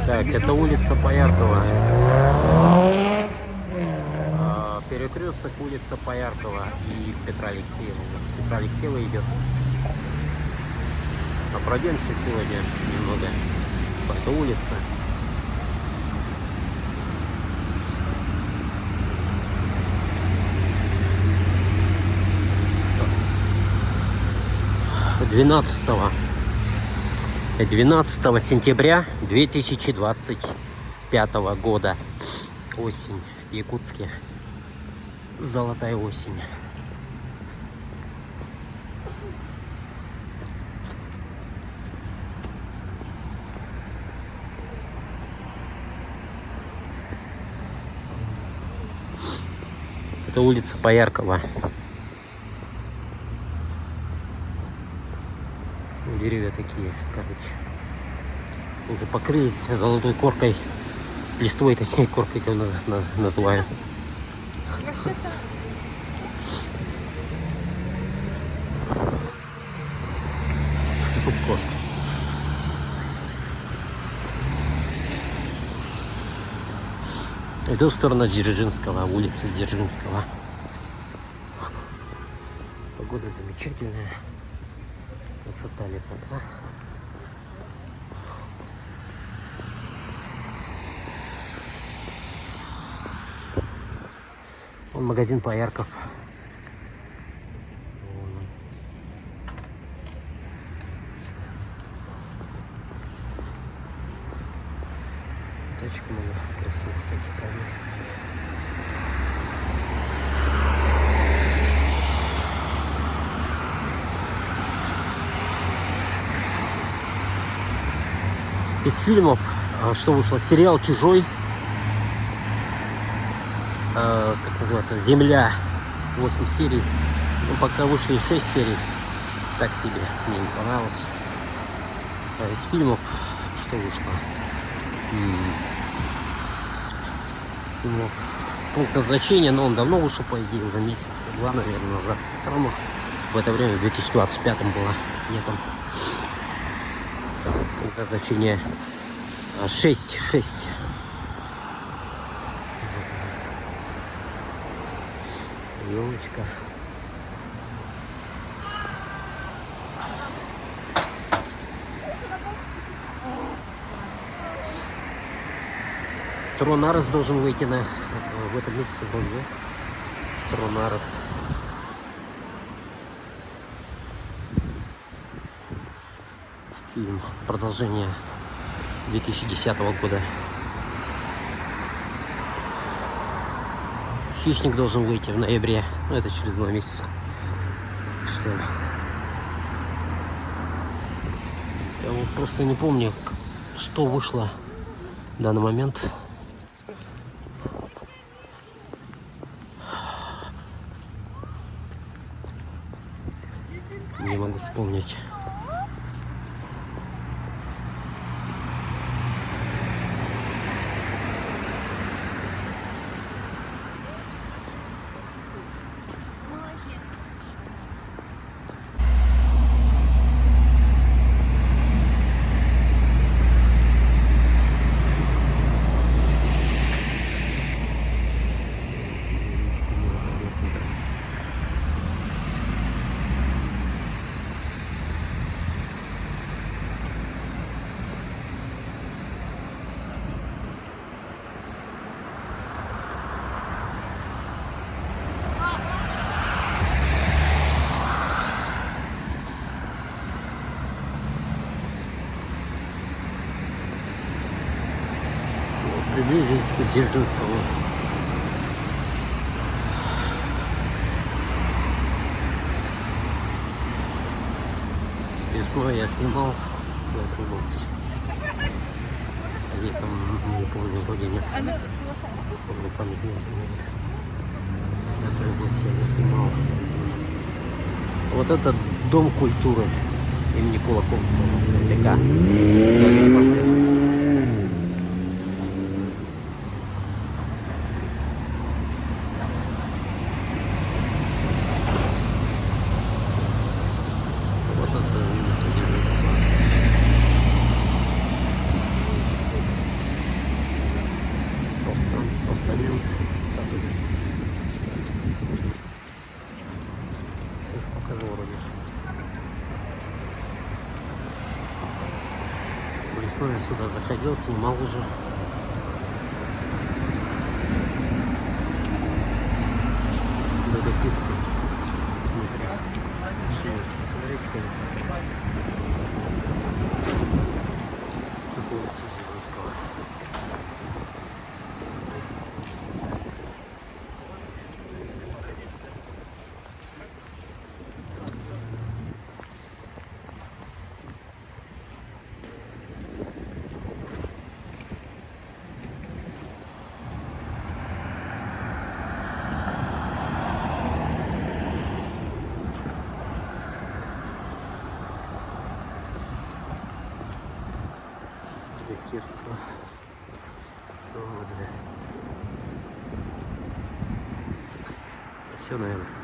Так, это улица Пояркова. Перекресток улица Пояркова и Петра Алексеева. Петра Алексеева идет. А пройдемся сегодня немного по этой улице. Двенадцатого сентября 2025 года. Осень в Якутске. Золотая осень. Это улица Пояркова. Деревья такие, короче, уже покрылись золотой коркой, листвой, точнее, коркой, как называю. Иду в сторону Дзержинского, улицы Дзержинского. Погода замечательная. Красота, лепота. Вон магазин Поярков. Точек много красивых, всяких разных. Из фильмов, что вышло, сериал «Чужой», как называется, «Земля», 8 серий, ну, пока вышли 6 серий, так себе, мне не понравилось. Из фильмов, что вышло, из фильмов «Пункт назначения», но он давно вышел, по идее, уже месяц-два, наверное, назад. Все равно в это время, в 2025 было летом. Пункт назначения 6. Елочка. Тронарес должен выйти в этом месяце, был, да? Тронарес. Фильм, продолжение 2010 года. «Хищник» должен выйти в ноябре. Ну, это через 2 месяца. Что? Я вот просто не помню, что вышло в данный момент. Не могу вспомнить. Приблизились к Дзержинскому. Весной я снимал в этой области. Летом, не помню, вроде нет. Сколько память не изменяет. В этой области я снимал. Вот это Дом культуры имени Кулаковского, Сорняка. постамент статуи. Тоже покажу вроде. Весной я сюда заходил, снимал уже. Додо пиццу внутри. Смотрите, конечно. Тут улица Жижинского. Сердце. Вот, да. Все, наверное.